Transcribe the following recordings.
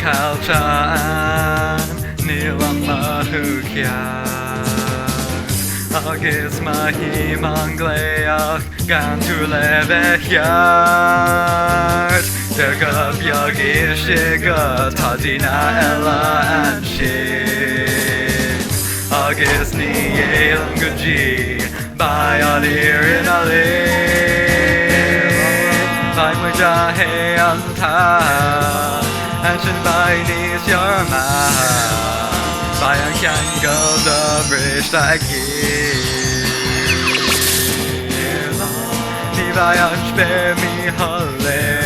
Halchaan nilang mahugyan Agus mahimangleach gan tulevechiart Tergabiag ishiga tadina ella anshin Agus ni elam guji by alir in alir By mujahe anta Anshin by nis yarma By a can go the bridge Ni by spare me haller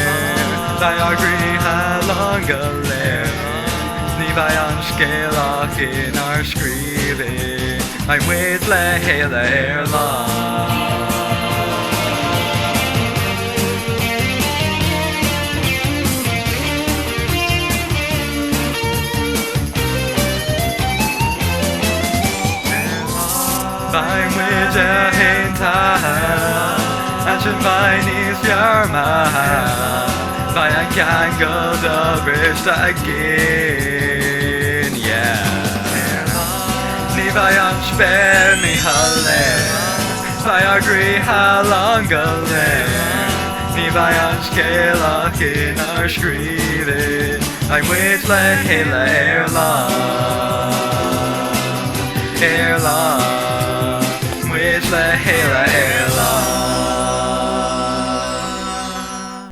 By agree halongaler Ni by skelach in our screeving My weight lehele erlang By which a hinta Anshin by nis yarma By I can go the bridge again Yeah Ni by spare me haller By agree halongaler Ni by skelach in our screeving I wait lehele erlang